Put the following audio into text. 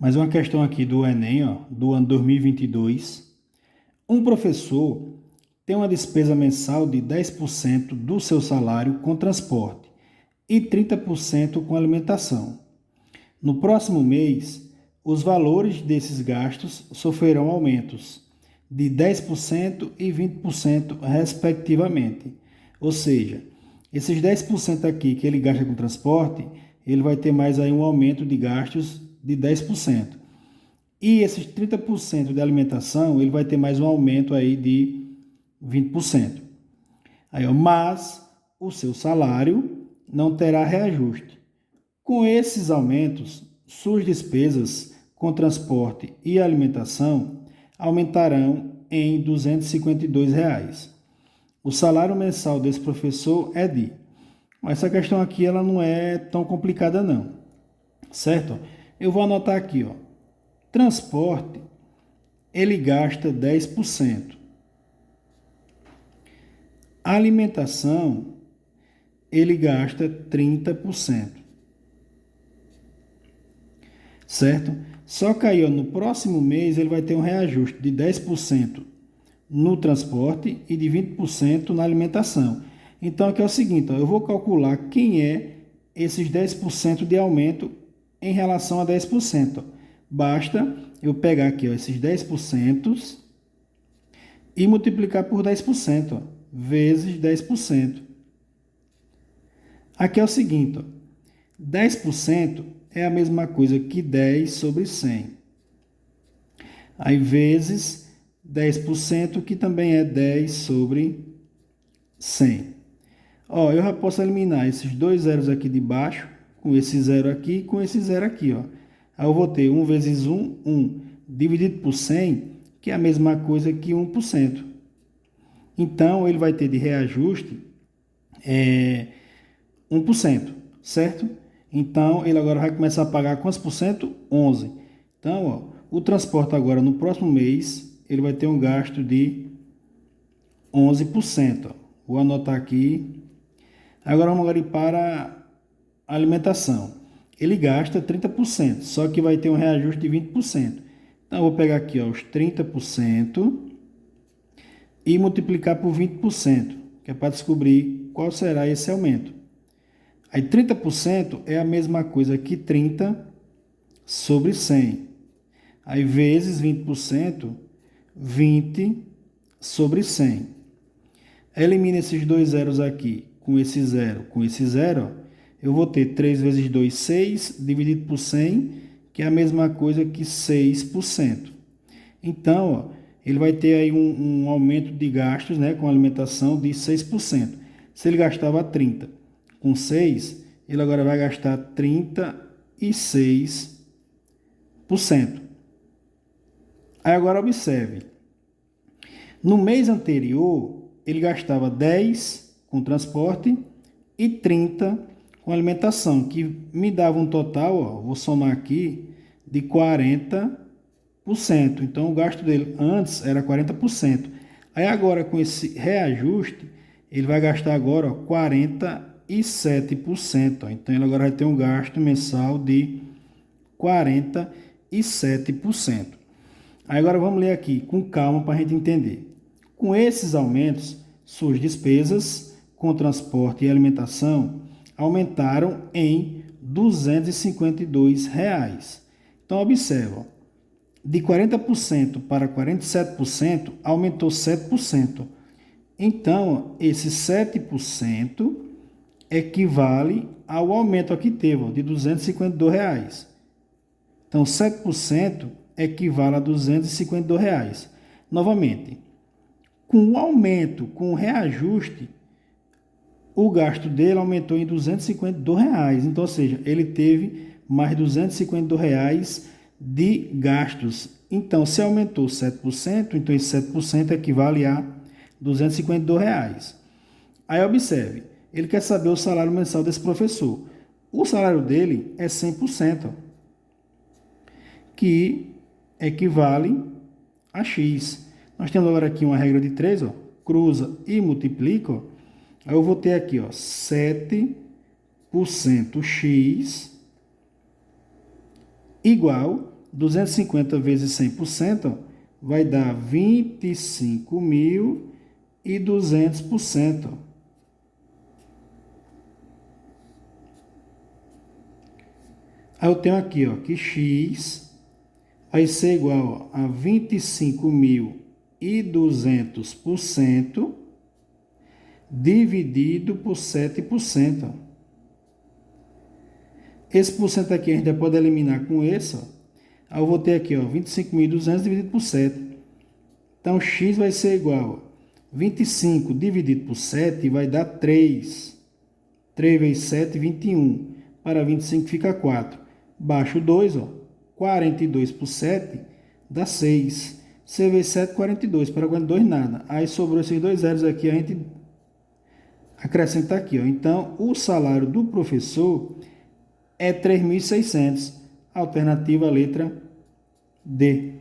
Mais uma questão aqui do Enem, ó, do ano 2022. Um professor tem uma despesa mensal de 10% do seu salário com transporte e 30% com alimentação. No próximo mês, os valores desses gastos sofrerão aumentos de 10% e 20%, respectivamente. Ou seja, esses 10% aqui que ele gasta com transporte, ele vai ter mais aí um aumento de gastos de 10%. E esses 30% de alimentação, ele vai ter mais um aumento aí de 20%. Aí, ó, mas o seu salário não terá reajuste. Com esses aumentos, suas despesas com transporte e alimentação aumentarão em R$ 252. O salário mensal desse professor é de... Essa questão aqui ela não é tão complicada não, certo? Eu vou anotar aqui, ó. Transporte, ele gasta 10%. Alimentação, ele gasta 30%. Certo? Só que aí, ó, no próximo mês, ele vai ter um reajuste de 10% no transporte e de 20% na alimentação. Então, aqui é o seguinte, ó, eu vou calcular quem é esses 10% de aumento em relação a 10%. Basta eu pegar aqui, ó, esses 10% e multiplicar por 10%, ó, vezes 10%. Aqui é o seguinte, ó, 10% é a mesma coisa que 10 sobre 100. Aí vezes 10%, que também é 10 sobre 100. Ó, eu já posso eliminar esses dois zeros aqui de baixo, com esse zero aqui e com esse zero aqui, ó. Aí eu vou ter 1 vezes 1, 1, dividido por 100, que é a mesma coisa que 1%. Então, ele vai ter de reajuste 1%, certo? Então, ele agora vai começar a pagar quantos por cento? 11. Então, ó, o transporte agora, no próximo mês, ele vai ter um gasto de 11%. Ó. Vou anotar aqui. Agora, vamos agora para a alimentação. Ele gasta 30%, só que vai ter um reajuste de 20%. Então, eu vou pegar aqui, ó, os 30% e multiplicar por 20%, que é para descobrir qual será esse aumento. Aí 30% é a mesma coisa que 30 sobre 100. Aí vezes 20%, 20 sobre 100. Elimina esses dois zeros aqui, com esse zero, eu vou ter 3 vezes 2, 6, dividido por 100, que é a mesma coisa que 6%. Então, ó, ele vai ter aí um aumento de gastos, né, com alimentação de 6%. Se ele gastava 30 com 6, ele agora vai gastar 36%. Aí agora observe. No mês anterior, ele gastava 10 com transporte e 30 com alimentação, que me dava um total, ó, vou somar aqui, de 40%. Então o gasto dele antes era 40%. Aí agora com esse reajuste, ele vai gastar agora, ó, 47%. Então ele agora vai ter um gasto mensal de 47%. Aí agora vamos ler aqui com calma para a gente entender. Com esses aumentos, suas despesas com transporte e alimentação aumentaram em R$ 252. Então observa, de 40% para 47% aumentou 7%. Então, esse 7% equivale ao aumento aqui teve, de R$ 252. Então, 7% equivale a R$ 252. Novamente, com o aumento, com o reajuste, o gasto dele aumentou em R$ 252. Então, ou seja, ele teve mais R$ 252 de gastos. Então, se aumentou 7%, então esse 7% equivale a R$ 252. Aí observe, ele quer saber o salário mensal desse professor. O salário dele é 100%, que equivale a X. Nós temos agora aqui uma regra de 3, ó, cruza e multiplica. Ó. Aí eu vou ter aqui, ó, 7% X igual 250 vezes 100%, ó, vai dar 25.200%. Aí eu tenho aqui, ó, que x vai ser igual a 25.200% dividido por 7%. Esse porcento aqui a gente já pode eliminar com esse, ó. Aí eu vou ter aqui, ó, 25.200 dividido por 7. Então, x vai ser igual a 25 dividido por 7 vai dar 3. 3 vezes 7, 21. Para 25 fica 4. Baixo 2, ó. 42 por 7 dá 6. 6 vezes 7, 42. Para 42, nada. Aí sobrou esses dois zeros aqui, a gente acrescenta aqui, ó. Então, o salário do professor é 3.600. Alternativa letra D.